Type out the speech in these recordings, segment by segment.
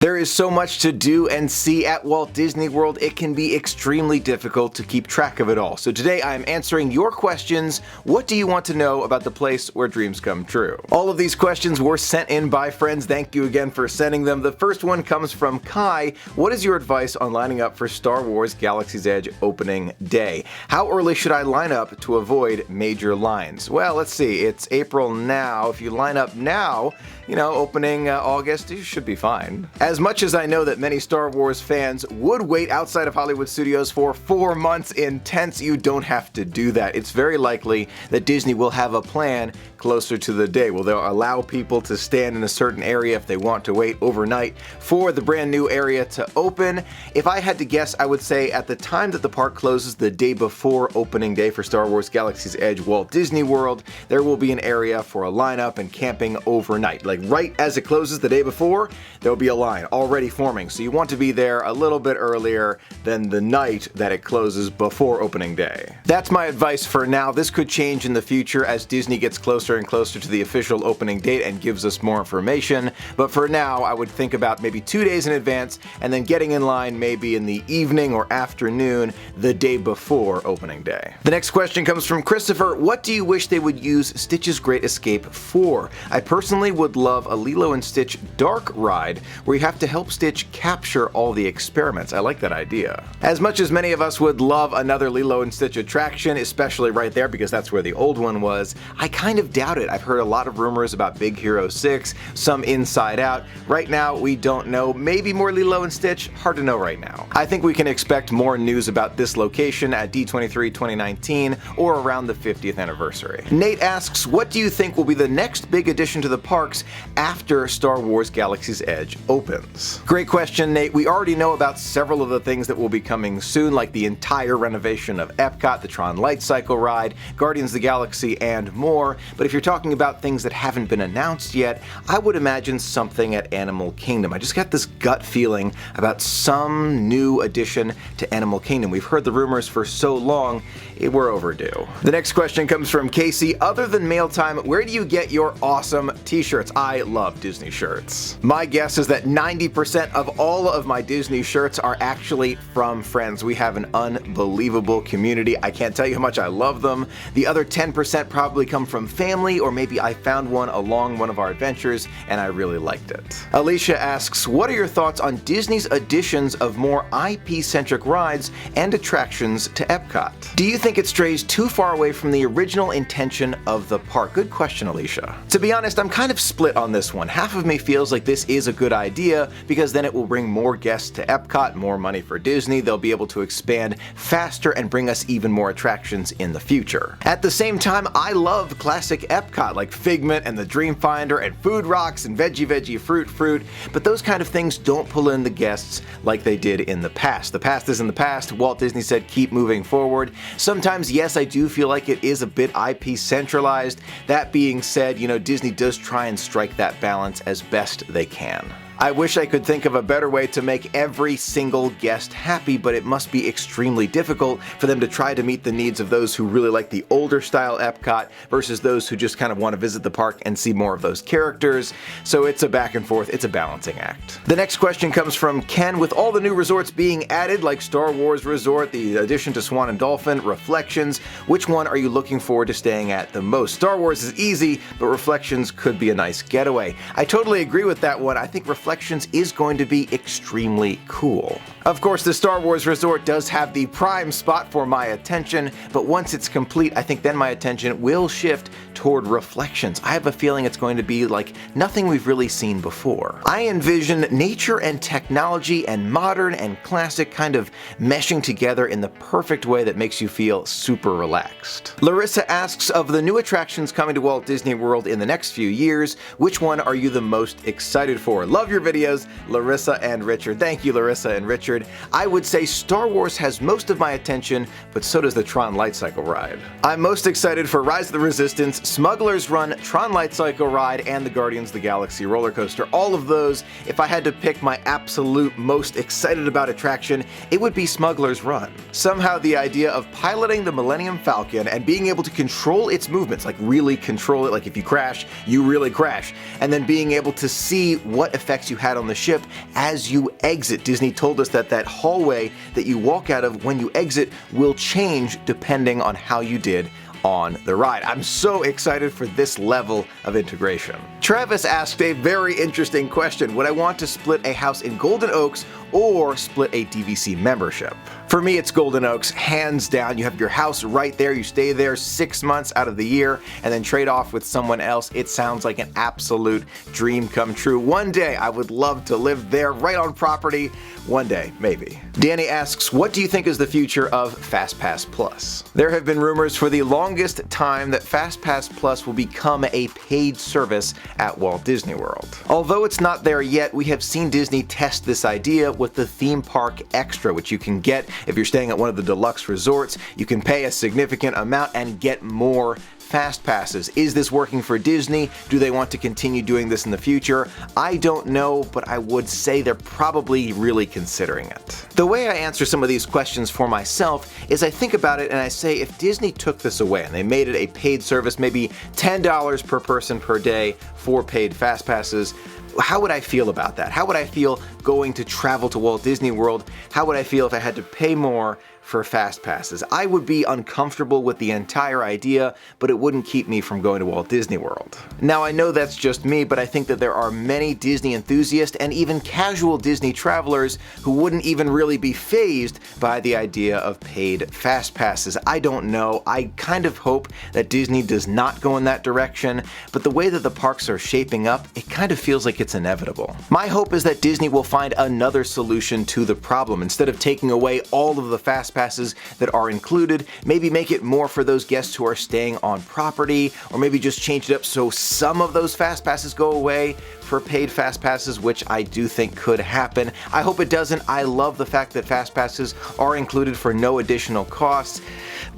There is so much to do and see at Walt Disney World, it can be extremely difficult to keep track of it all. So today I am answering your questions. What do you want to know about the place where dreams come true? All of these questions were sent in by friends. Thank you again for sending them. The first one comes from Kai. What is your advice on lining up for Star Wars Galaxy's Edge opening day? How early should I line up to avoid major lines? Well, let's see. It's April now. If you line up now, opening August, you should be fine. As much as I know that many Star Wars fans would wait outside of Hollywood Studios for 4 months in tents, you don't have to do that. It's very likely that Disney will have a plan closer to the day. Well, they'll allow people to stand in a certain area if they want to wait overnight for the brand new area to open. If I had to guess, I would say at the time that the park closes the day before opening day for Star Wars Galaxy's Edge Walt Disney World, there will be an area for a lineup and camping overnight. Like right as it closes the day before, there'll be a line already forming. So you want to be there a little bit earlier than the night that it closes before opening day. That's my advice for now. This could change in the future as Disney gets closer and closer to the official opening date and gives us more information. But for now, I would think about maybe 2 days in advance and then getting in line maybe in the evening or afternoon the day before opening day. The next question comes from Christopher. What do you wish they would use Stitch's Great Escape for? I personally would love a Lilo and Stitch dark ride where you have to help Stitch capture all the experiments. I like that idea. As much as many of us would love another Lilo and Stitch attraction, especially right there because that's where the old one was, I kind of doubt it. I've heard a lot of rumors about Big Hero 6, some Inside Out. Right now, we don't know. Maybe more Lilo and Stitch? Hard to know right now. I think we can expect more news about this location at D23 2019 or around the 50th anniversary. Nate asks, what do you think will be the next big addition to the parks after Star Wars Galaxy's Edge opens? Great question, Nate. We already know about several of the things that will be coming soon, like the entire renovation of Epcot, the Tron Light Cycle ride, Guardians of the Galaxy, and more. But if you're talking about things that haven't been announced yet, I would imagine something at Animal Kingdom. I just got this gut feeling about some new addition to Animal Kingdom. We've heard the rumors for so long, we're overdue. The next question comes from Casey. Other than mail time, where do you get your awesome t-shirts? I love Disney shirts. My guess is that 90% of all of my Disney shirts are actually from friends. We have an unbelievable community. I can't tell you how much I love them. The other 10% probably come from family, or maybe I found one along one of our adventures and I really liked it. Alicia asks, what are your thoughts on Disney's additions of more IP-centric rides and attractions to Epcot? Do you think it strays too far away from the original intention of the park? Good question, Alicia. To be honest, I'm kind of split on this one. Half of me feels like this is a good idea because then it will bring more guests to Epcot, more money for Disney, they'll be able to expand faster and bring us even more attractions in the future. At the same time, I love classic Epcot like Figment and the Dreamfinder and Food Rocks and Veggie Fruit, but those kind of things don't pull in the guests like they did in the past. The past is in the past. Walt Disney said keep moving forward. Sometimes, yes, I do feel like it is a bit IP centralized. That being said, Disney does try and strike that balance as best they can. I wish I could think of a better way to make every single guest happy, but it must be extremely difficult for them to try to meet the needs of those who really like the older style Epcot versus those who just kind of want to visit the park and see more of those characters. So it's a back and forth, it's a balancing act. The next question comes from Ken. With all the new resorts being added, like Star Wars Resort, the addition to Swan and Dolphin, Reflections, which one are you looking forward to staying at the most? Star Wars is easy, but Reflections could be a nice getaway. I totally agree with that one. I think Reflections is going to be extremely cool. Of course, the Star Wars Resort does have the prime spot for my attention, but once it's complete, I think then my attention will shift toward Reflections. I have a feeling it's going to be like nothing we've really seen before. I envision nature and technology and modern and classic kind of meshing together in the perfect way that makes you feel super relaxed. Larissa asks, of the new attractions coming to Walt Disney World in the next few years, which one are you the most excited for? Love your videos, Larissa and Richard. Thank you, Larissa and Richard. I would say Star Wars has most of my attention, but so does the Tron Light Cycle ride. I'm most excited for Rise of the Resistance, Smuggler's Run, Tron Light Cycle ride, and the Guardians of the Galaxy roller coaster. All of those, if I had to pick my absolute most excited about attraction, it would be Smuggler's Run. Somehow the idea of piloting the Millennium Falcon and being able to control its movements, like really control it, like if you crash, you really crash, and then being able to see what effects you had on the ship as you exit. Disney told us that that hallway that you walk out of when you exit will change depending on how you did on the ride. I'm so excited for this level of integration. Travis asked a very interesting question. Would I want to split a house in Golden Oaks or split a DVC membership? For me, it's Golden Oaks, hands down. You have your house right there. You stay there 6 months out of the year and then trade off with someone else. It sounds like an absolute dream come true. One day, I would love to live there right on property. One day, maybe. Danny asks, what do you think is the future of FastPass Plus? There have been rumors for the longest time that FastPass Plus will become a paid service at Walt Disney World. Although it's not there yet, we have seen Disney test this idea with the Theme Park Extra, which you can get if you're staying at one of the deluxe resorts. You can pay a significant amount and get more fast passes. Is this working for Disney? Do they want to continue doing this in the future? I don't know, but I would say they're probably really considering it. The way I answer some of these questions for myself is I think about it and I say, if Disney took this away and they made it a paid service, maybe $10 per person per day for paid fast passes, how would I feel about that? How would I feel going to travel to Walt Disney World? How would I feel if I had to pay more for fast passes? I would be uncomfortable with the entire idea, but it wouldn't keep me from going to Walt Disney World. Now, I know that's just me, but I think that there are many Disney enthusiasts and even casual Disney travelers who wouldn't even really be fazed by the idea of paid fast passes. I don't know. I kind of hope that Disney does not go in that direction, but the way that the parks are shaping up, it kind of feels like it's inevitable. My hope is that Disney will find another solution to the problem. Instead of taking away all of the fast passes that are included, maybe make it more for those guests who are staying on property, or maybe just change it up so some of those fast passes go away for paid fast passes, which I do think could happen. I hope it doesn't. I love the fact that fast passes are included for no additional costs,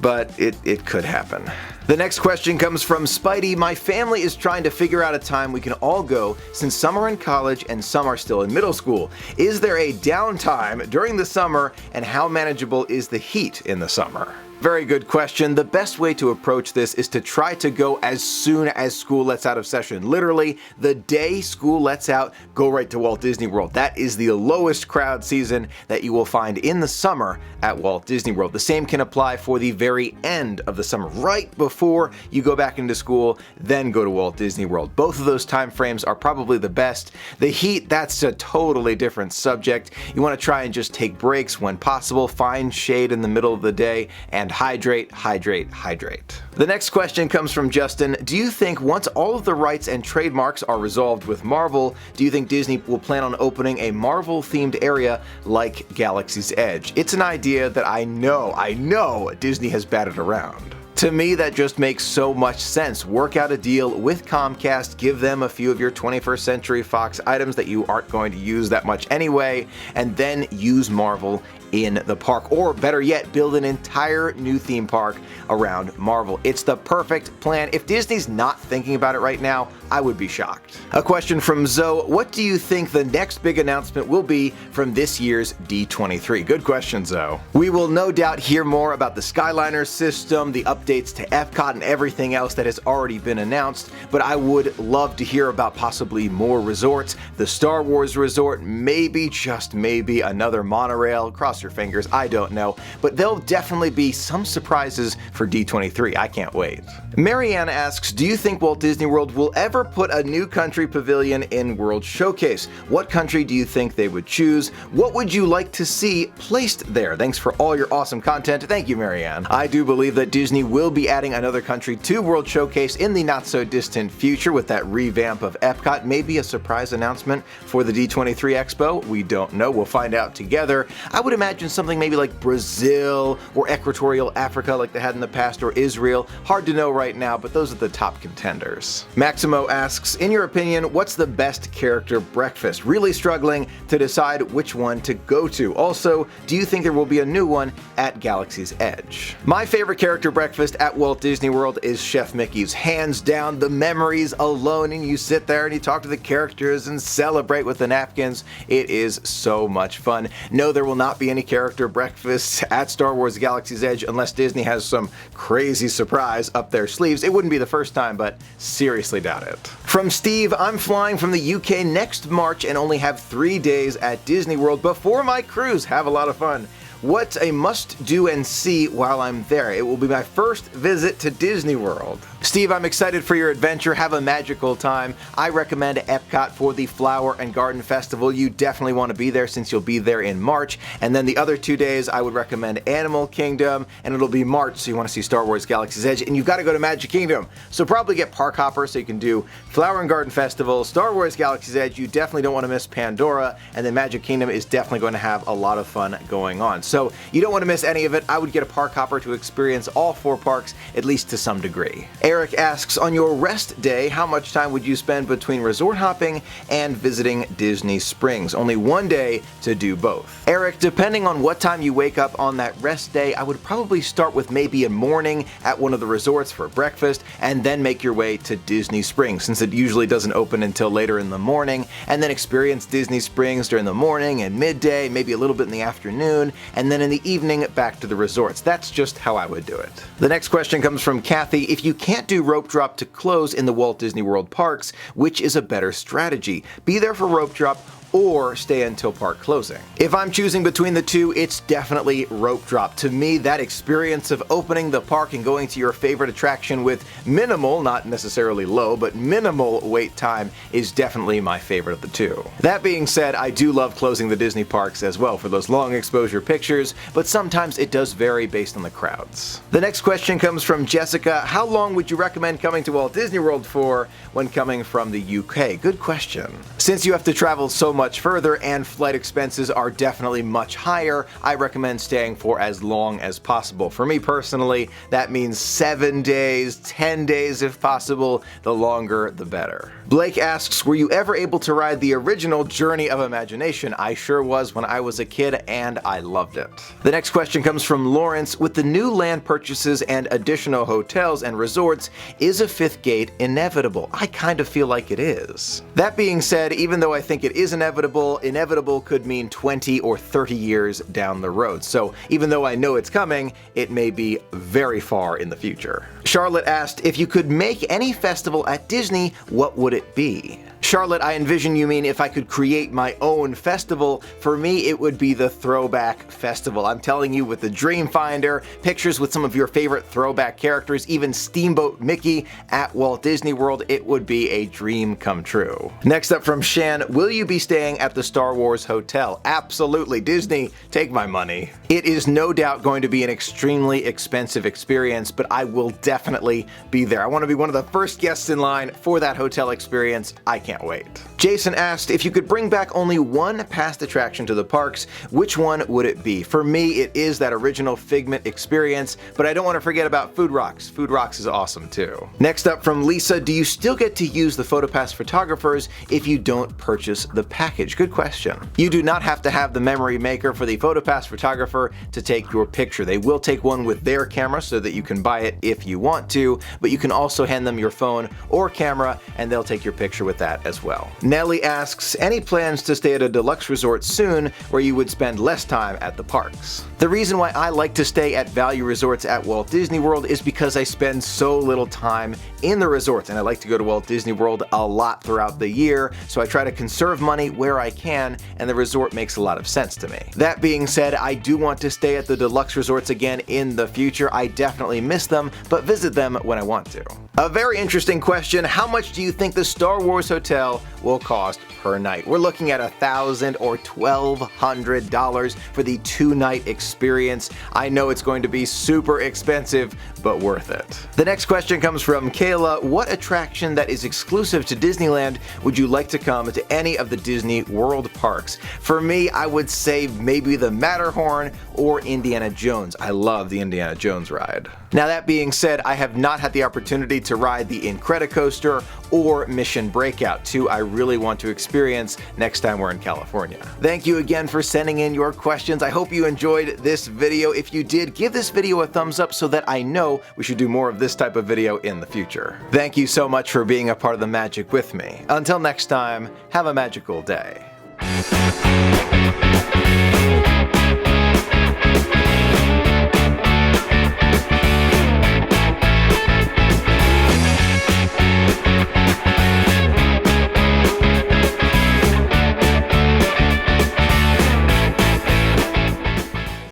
but it could happen. The next question comes from Spidey. My family is trying to figure out a time we can all go since some are in college and some are still in middle school. Is there a downtime during the summer, and how manageable is the heat in the summer? Very good question. The best way to approach this is to try to go as soon as school lets out of session. Literally, the day school lets out, go right to Walt Disney World. That is the lowest crowd season that you will find in the summer at Walt Disney World. The same can apply for the very end of the summer, right before you go back into school, then go to Walt Disney World. Both of those time frames are probably the best. The heat, that's a totally different subject. You want to try and just take breaks when possible, find shade in the middle of the day, and hydrate, hydrate, hydrate. The next question comes from Justin. Do you think once all of the rights and trademarks are resolved with Marvel, do you think Disney will plan on opening a Marvel-themed area like Galaxy's Edge? It's an idea that I know Disney has batted around. To me, that just makes so much sense. Work out a deal with Comcast, give them a few of your 21st Century Fox items that you aren't going to use that much anyway, and then use Marvel in the park. Or better yet, build an entire new theme park around Marvel. It's the perfect plan. If Disney's not thinking about it right now, I would be shocked. A question from Zoe. What do you think the next big announcement will be from this year's D23? Good question, Zoe. We will no doubt hear more about the Skyliner system, the updates to Epcot, and everything else that has already been announced, but I would love to hear about possibly more resorts, the Star Wars resort, maybe, just maybe, another monorail. Cross your fingers, I don't know, but there'll definitely be some surprises for D23. I can't wait. Marianne asks, do you think Walt Disney World will ever put a new country pavilion in World Showcase? What country do you think they would choose? What would you like to see placed there? Thanks for all your awesome content. Thank you, Marianne. I do believe that Disney will be adding another country to World Showcase in the not so distant future with that revamp of Epcot. Maybe a surprise announcement for the D23 Expo. We don't know. We'll find out together. I would imagine something maybe like Brazil or Equatorial Africa like they had in the past, or Israel. Hard to know right now, but those are the top contenders. Maximo asks, in your opinion, what's the best character breakfast? Really struggling to decide which one to go to. Also, do you think there will be a new one at Galaxy's Edge? My favorite character breakfast at Walt Disney World is Chef Mickey's. Hands down, the memories alone, and you sit there and you talk to the characters and celebrate with the napkins. It is so much fun. No, there will not be any character breakfasts at Star Wars Galaxy's Edge unless Disney has some crazy surprise up their sleeves. It wouldn't be the first time, but seriously doubt it. it. From Steve, I'm flying from the UK next March and only have 3 days at Disney World before my cruise. Have a lot of fun. What's a must-do and see while I'm there? It will be my first visit to Disney World. Steve, I'm excited for your adventure. Have a magical time. I recommend Epcot for the Flower and Garden Festival. You definitely want to be there since you'll be there in March. And then the other 2 days, I would recommend Animal Kingdom, and it'll be March, so you want to see Star Wars Galaxy's Edge, and you've got to go to Magic Kingdom. So probably get Park Hopper so you can do Flower and Garden Festival, Star Wars Galaxy's Edge. You definitely don't want to miss Pandora, and then Magic Kingdom is definitely going to have a lot of fun going on. So you don't want to miss any of it. I would get a Park Hopper to experience all 4 parks, at least to some degree. Eric asks, on your rest day, how much time would you spend between resort hopping and visiting Disney Springs? Only 1 day to do both. Eric, depending on what time you wake up on that rest day, I would probably start with maybe a morning at one of the resorts for breakfast and then make your way to Disney Springs, since it usually doesn't open until later in the morning, and then experience Disney Springs during the morning and midday, maybe a little bit in the afternoon, and then in the evening back to the resorts. That's just how I would do it. The next question comes from Kathy. If you can't do rope drop to close in the Walt Disney World parks, which is a better strategy? Be there for rope drop or stay until park closing? If I'm choosing between the two, it's definitely rope drop. To me, that experience of opening the park and going to your favorite attraction with minimal, not necessarily low, but minimal wait time is definitely my favorite of the two. That being said, I do love closing the Disney parks as well for those long exposure pictures, but sometimes it does vary based on the crowds. The next question comes from Jessica. How long would you recommend coming to Walt Disney World for when coming from the UK? Good question. Since you have to travel so much further and flight expenses are definitely much higher, I recommend staying for as long as possible. For me personally, that means 7 days, 10 days if possible. The longer, the better. Blake asks, were you ever able to ride the original Journey of Imagination? I sure was when I was a kid, and I loved it. The next question comes from Lawrence. With the new land purchases and additional hotels and resorts, is a 5th gate inevitable? I kind of feel like it is. That being said, even though I think it is inevitable could mean 20 or 30 years down the road. So even though I know it's coming, it may be very far in the future. Charlotte asked, if you could make any festival at Disney, what would it be? Charlotte, I envision you mean if I could create my own festival. For me, it would be the Throwback Festival. I'm telling you, with the Dreamfinder, pictures with some of your favorite throwback characters, even Steamboat Mickey at Walt Disney World, it would be a dream come true. Next up from Shan, will you be staying at the Star Wars Hotel? Absolutely. Disney, take my money. It is no doubt going to be an extremely expensive experience, but I will definitely be there. I want to be one of the first guests in line for that hotel experience. I can't wait. Jason asked, if you could bring back only one past attraction to the parks, which one would it be? For me, it is that original Figment experience, but I don't want to forget about Food Rocks. Food Rocks is awesome too. Next up from Lisa, do you still get to use the PhotoPass photographers if you don't purchase the package? Good question. You do not have to have the memory maker for the PhotoPass photographer to take your picture. They will take one with their camera so that you can buy it if you want to, but you can also hand them your phone or camera and they'll take your picture with that as well. Nellie asks, any plans to stay at a deluxe resort soon where you would spend less time at the parks? The reason why I like to stay at value resorts at Walt Disney World is because I spend so little time in the resorts, and I like to go to Walt Disney World a lot throughout the year, so I try to conserve money where I can, and the resort makes a lot of sense to me. That being said, I do want to stay at the deluxe resorts again in the future. I definitely miss them, but visit them when I want to. A very interesting question, how much do you think the Star Wars Hotel will cost per night? We're looking at $1,000 or $1,200 for the 2-night experience. I know it's going to be super expensive, but worth it. The next question comes from Kayla. What attraction that is exclusive to Disneyland would you like to come to any of the Disney World parks? For me, I would say maybe the Matterhorn or Indiana Jones. I love the Indiana Jones ride. Now that being said, I have not had the opportunity to ride the Incredicoaster or Mission Breakout, two I really want to experience next time we're in California. Thank you again for sending in your questions. I hope you enjoyed this video. If you did, give this video a thumbs up so that I know we should do more of this type of video in the future. Thank you so much for being a part of the magic with me. Until next time, have a magical day.